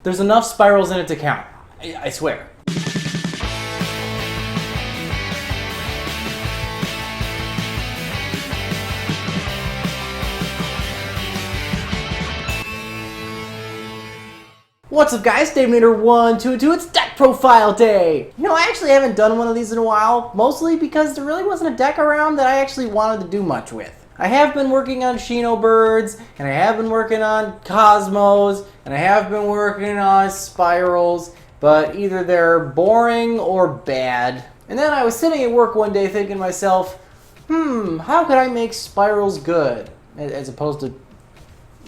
There's enough spirals in it to count. I swear. What's up guys, DaveNader122, it's deck profile day! You know, I actually haven't done one of these in a while, mostly because there really wasn't a deck around that I actually wanted to do much with. I have been working on Shino Birds, and I have been working on Cosmos, and I have been working on Spirals, but either they're boring or bad. And then I was sitting at work one day thinking to myself, how could I make Spirals good? As opposed to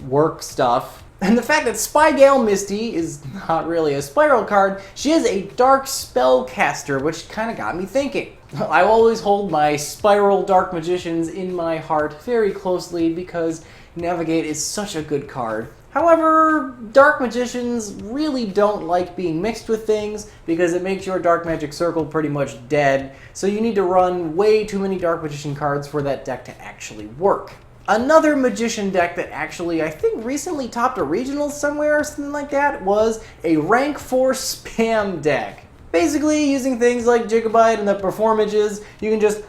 work stuff. And the fact that SPYRAL Misty is not really a Spiral card, she is a dark spellcaster, which kind of got me thinking. I always hold my Spiral Dark Magicians in my heart very closely because Navigate is such a good card. However, Dark Magicians really don't like being mixed with things because it makes your Dark Magic Circle pretty much dead, so you need to run way too many Dark Magician cards for that deck to actually work. Another Magician deck that actually, I think, recently topped a regional somewhere or something like that was a rank 4 spam deck. Basically, using things like Gigabyte and the Performages, you can just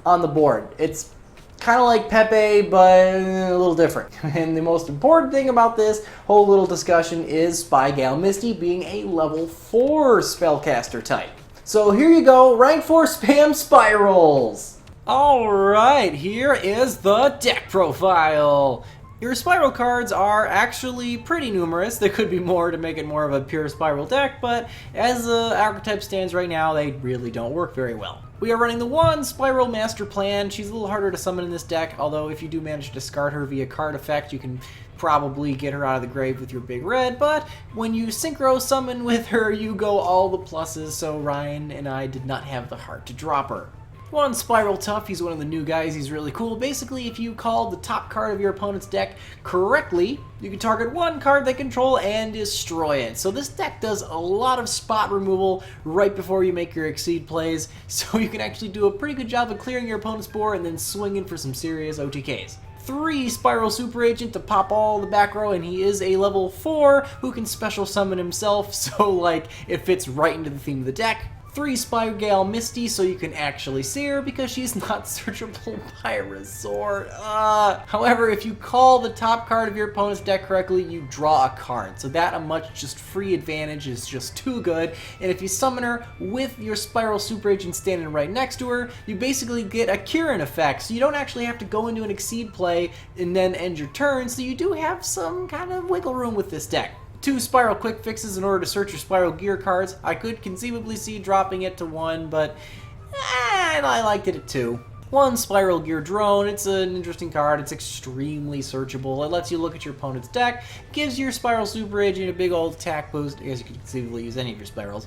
on the board. It's kind of like Pepe, but a little different. And the most important thing about this whole little discussion is SPYRAL Misty being a level 4 spellcaster type. So here you go, rank 4 spam spirals! Alright, here is the deck profile. Your Spiral cards are actually pretty numerous. There could be more to make it more of a pure Spiral deck, but as the archetype stands right now, they really don't work very well. We are running the one Spiral Master Plan. She's a little harder to summon in this deck, although if you do manage to discard her via card effect, you can probably get her out of the grave with your big red, but when you synchro summon with her, you go all the pluses, so Ryan and I did not have the heart to drop her. One Spiral Tough, he's one of the new guys, he's really cool. Basically, if you call the top card of your opponent's deck correctly, you can target one card they control and destroy it. So this deck does a lot of spot removal right before you make your Exceed plays, so you can actually do a pretty good job of clearing your opponent's board and then swinging for some serious OTKs. 3 Spiral Super Agent to pop all the back row, and he is a level 4 who can special summon himself, so like it fits right into the theme of the deck. 3 SPYRAL Misty, so you can actually see her because she's not searchable by a resort. However, if you call the top card of your opponent's deck correctly, you draw a card. So that a much just free advantage is just too good. And if you summon her with your Spiral Super Agent standing right next to her, you basically get a Kieran effect. So you don't actually have to go into an Exceed play and then end your turn. So you do have some kind of wiggle room with this deck. 2 Spiral Quick Fixes in order to search your Spiral Gear cards. I could conceivably see dropping it to 1, but I liked it at 2. 1 Spiral Gear Drone. It's an interesting card. It's extremely searchable. It lets you look at your opponent's deck, gives your Spiral Super Agent a big old attack boost. I guess you could conceivably use any of your Spirals.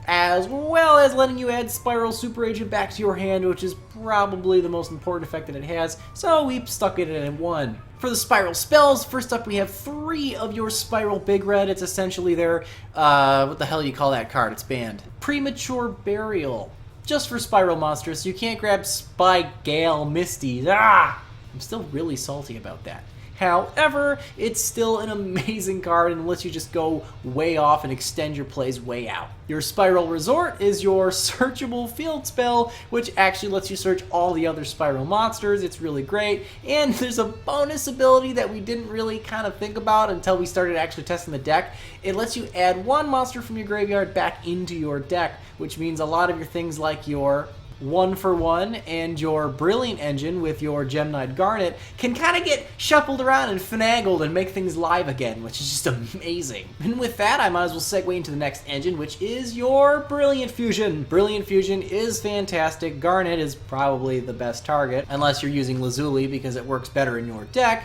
As well as letting you add Spiral Super Agent back to your hand, which is probably the most important effect that it has, so we stuck it in at 1. For the Spiral spells, first up we have 3 of your Spiral Big Red. It's essentially their, what the hell do you call that card? It's banned. Premature Burial. Just for Spiral monsters, so you can't grab SPYRAL Misty. I'm still really salty about that. However, it's still an amazing card and lets you just go way off and extend your plays way out. Your Spiral Resort is your searchable field spell, which actually lets you search all the other Spiral monsters. It's really great, and there's a bonus ability that we didn't really kind of think about until we started actually testing the deck. It lets you add 1 monster from your graveyard back into your deck, which means a lot of your things like your 1-for-1 and your Brilliant Engine with your Gemnite Garnet can kind of get shuffled around and finagled and make things live again, which is just amazing. And with that, I might as well segue into the next engine, which is your Brilliant Fusion. Brilliant Fusion is fantastic. Garnet is probably the best target, unless you're using Lazuli because it works better in your deck.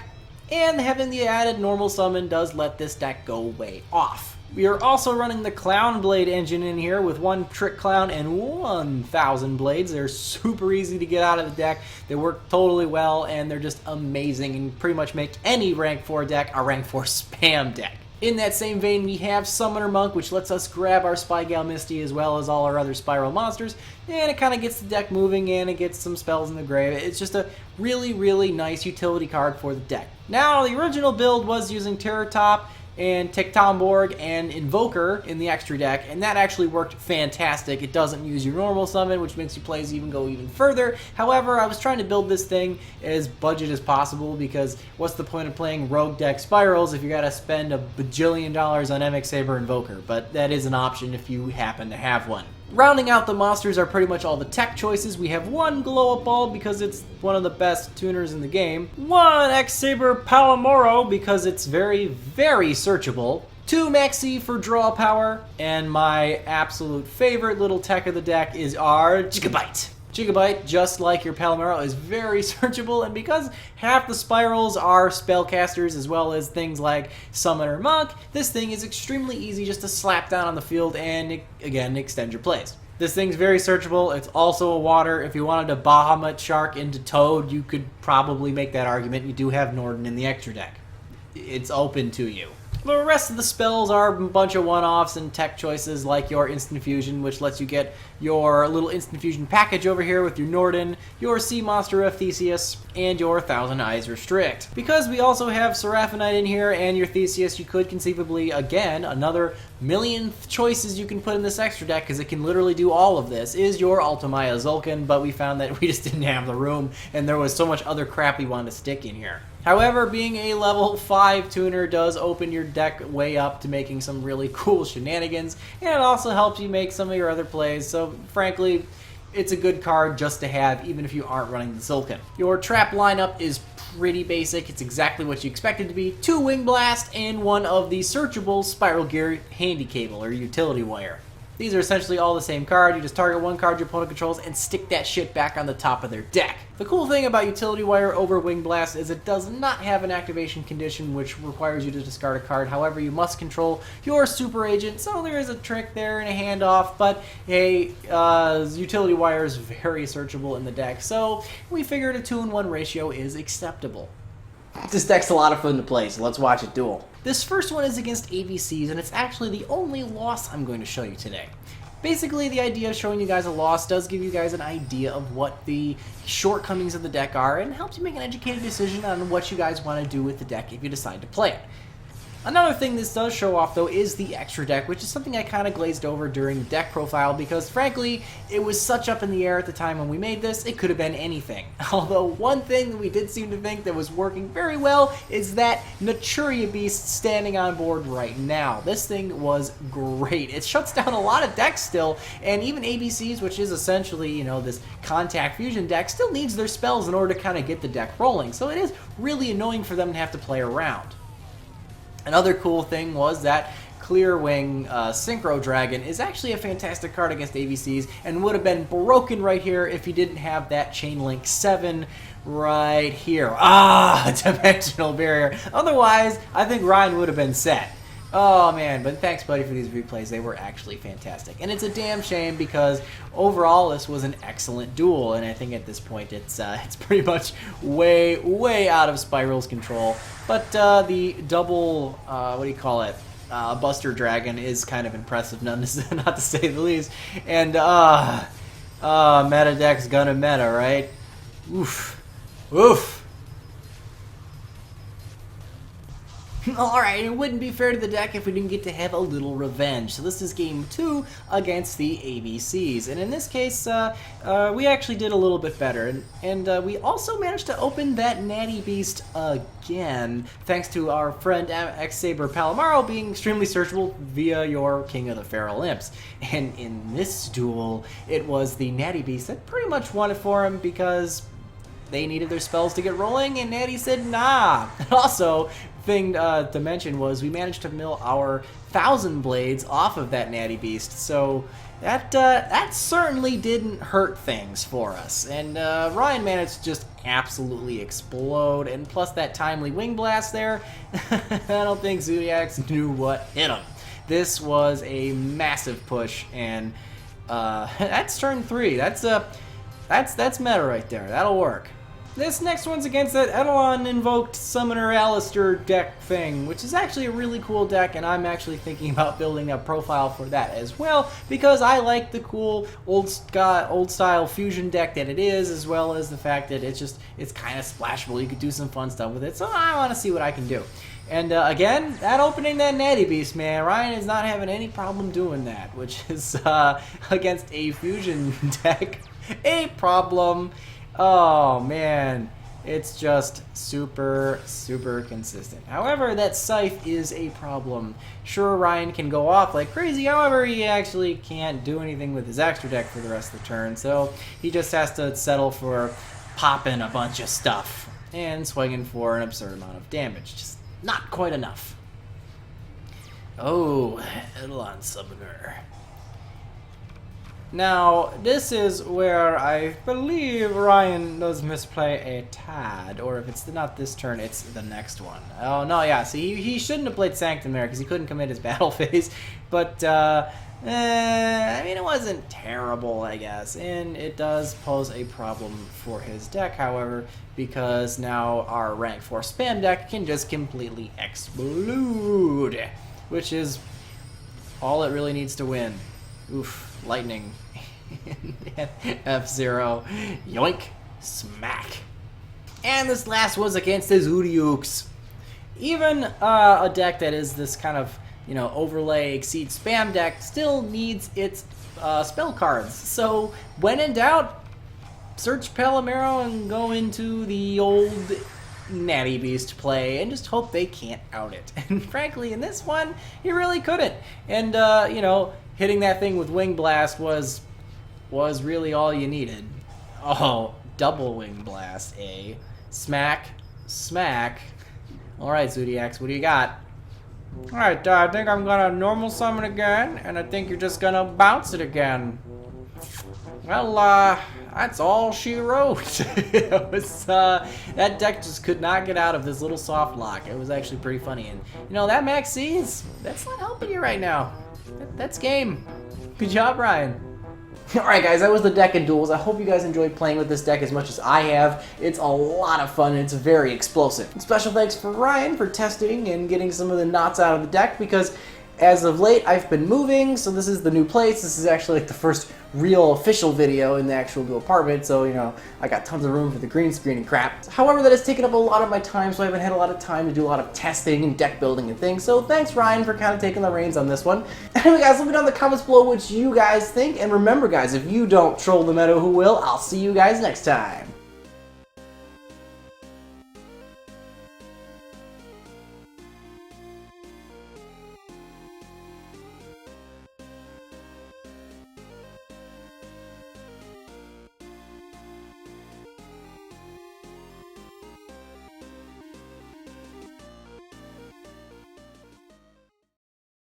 And having the added normal summon does let this deck go way off. We are also running the Clown Blade engine in here with 1 Trick Clown and 1,000 blades. They're super easy to get out of the deck. They work totally well, and they're just amazing and pretty much make any rank 4 deck a rank 4 spam deck. In that same vein, we have Summoner Monk, which lets us grab our SPYRAL Misty as well as all our other Spiral monsters, and it kind of gets the deck moving and it gets some spells in the grave. It's just a really, really nice utility card for the deck. Now, the original build was using Terror Top, and Tektomborg and Invoker in the extra deck, and that actually worked fantastic. It doesn't use your normal summon, which makes your plays go even further. However, I was trying to build this thing as budget as possible, because what's the point of playing rogue deck spirals if you gotta spend a bajillion dollars on MX Saber Invoker? But that is an option if you happen to have one. Rounding out the monsters are pretty much all the tech choices. We have one Glow Up Ball because it's one of the best tuners in the game, one X-Saber Palamoro because it's very, very searchable, 2 Maxi for draw power, and my absolute favorite little tech of the deck is our Gigabyte. Gigabyte, just like your Palamaro, is very searchable, and because half the spirals are spellcasters as well as things like Summoner Monk, this thing is extremely easy just to slap down on the field and, again, extend your plays. This thing's very searchable. It's also a water. If you wanted to Bahamut Shark into Toad, you could probably make that argument. You do have Norden in the extra deck. It's open to you. The rest of the spells are a bunch of one-offs and tech choices, like your Instant Fusion, which lets you get your little Instant Fusion package over here with your Norden, your Sea Monster of Theseus, and your Thousand Eyes Restrict. Because we also have Seraphonite in here and your Theseus, you could conceivably, again, another millionth choices you can put in this extra deck, because it can literally do all of this, is your Ultimaya Zulkin, but we found that we just didn't have the room, and there was so much other crap we wanted to stick in here. However, being a level 5 tuner does open your deck way up to making some really cool shenanigans, and it also helps you make some of your other plays, so frankly, it's a good card just to have even if you aren't running the Zulkin. Your trap lineup is pretty basic. It's exactly what you expect it to be. 2 Wing Blast and 1 of the searchable Spiral Gear Handy Cable or Utility Wire. These are essentially all the same card. You just target one card your opponent controls and stick that shit back on the top of their deck. The cool thing about Utility Wire over Wing Blast is it does not have an activation condition which requires you to discard a card. However, you must control your Super Agent, so there is a trick there and a handoff, but hey, Utility Wire is very searchable in the deck, so we figured a 2-in-1 ratio is acceptable. This deck's a lot of fun to play, so let's watch it duel. This first one is against ABCs, and it's actually the only loss I'm going to show you today. Basically, the idea of showing you guys a loss does give you guys an idea of what the shortcomings of the deck are, and helps you make an educated decision on what you guys want to do with the deck if you decide to play it. Another thing this does show off, though, is the extra deck, which is something I kind of glazed over during the deck profile because, frankly, it was such up in the air at the time when we made this, it could have been anything. Although, one thing that we did seem to think that was working very well is that Naturia Beast standing on board right now. This thing was great. It shuts down a lot of decks still, and even ABCs, which is essentially, you know, this contact fusion deck, still needs their spells in order to kind of get the deck rolling, so it is really annoying for them to have to play around. Another cool thing was that Clear Wing Synchro Dragon is actually a fantastic card against ABCs and would have been broken right here if you didn't have that Chain Link 7 right here. Dimensional Barrier. Otherwise, I think Ryan would have been set. Oh man, but thanks buddy for these replays, they were actually fantastic. And it's a damn shame because overall this was an excellent duel, and I think at this point it's pretty much way out of Spiral's control. But the double, what do you call it, Buster Dragon is kind of impressive, not to say the least. And meta deck's gonna meta, right? Oof. Oof. Alright, it wouldn't be fair to the deck if we didn't get to have a little revenge. So this is game 2 against the ABCs. And in this case, we actually did a little bit better. And we also managed to open that Natty Beast again, thanks to our friend X-Saber Palamaro being extremely searchable via your King of the Feral Imps. And in this duel, it was the Natty Beast that pretty much won it for him because they needed their spells to get rolling, and Natty said nah. And also, thing to mention was we managed to mill our 1,000 blades off of that Natty Beast, so that certainly didn't hurt things for us. And Ryan managed to just absolutely explode, and plus that timely Wing Blast there, I don't think Zodiacs knew what hit him. This was a massive push, and that's turn 3. That's meta right there. That'll work. This next one's against that Eidolon Invoked Summoner Alistair deck thing, which is actually a really cool deck, and I'm actually thinking about building a profile for that as well, because I like the cool old style fusion deck that it is, as well as the fact that it's kind of splashable. You could do some fun stuff with it, so I want to see what I can do. And again, that opening that Natty Beast, man, Ryan is not having any problem doing that, which is against a fusion deck a problem. Oh man, it's just super, super consistent. However, that Scythe is a problem. Sure, Ryan can go off like crazy, however, he actually can't do anything with his extra deck for the rest of the turn, so he just has to settle for popping a bunch of stuff and swinging for an absurd amount of damage. Just not quite enough. Oh, Eidolon Summoner. Now, this is where I believe Ryan does misplay a tad, or if it's not this turn, it's the next one. Oh, no, yeah, see, he shouldn't have played Sanctum there, because he couldn't commit his battle phase, but, I mean, it wasn't terrible, I guess, and it does pose a problem for his deck, however, because now our rank 4 spam deck can just completely explode, which is all it really needs to win. Oof, lightning. F0. Yoink. Smack. And this last was against the Yugioh. Even a deck that is this kind of, you know, overlay exceed spam deck still needs its spell cards. So when in doubt, search Palomero and go into the old Natty Beast play and just hope they can't out it. And frankly, in this one, he really couldn't. And, you know, hitting that thing with Wing Blast was really all you needed. Oh, double Wing Blast, eh? Smack, smack. Alright, Zodiacs, what do you got? Alright, I think I'm gonna normal summon again, and I think you're just gonna bounce it again. Well, that's all she wrote. It was, that deck just could not get out of this little soft lock. It was actually pretty funny, and, you know, that Max C's, that's not helping you right now. That's game. Good job, Ryan. Alright guys, that was the deck in Duels. I hope you guys enjoyed playing with this deck as much as I have. It's a lot of fun and it's very explosive. And special thanks for Ryan for testing and getting some of the knots out of the deck, because as of late I've been moving, so this is the new place. This is actually like the first real official video in the actual new apartment, so you know, I got tons of room for the green screen and crap. However, that has taken up a lot of my time, so I haven't had a lot of time to do a lot of testing and deck building and things, so thanks Ryan for kind of taking the reins on this one. Anyway guys, let me know in the comments below what you guys think, and remember guys, if you don't troll the meta, who will? I'll see you guys next time.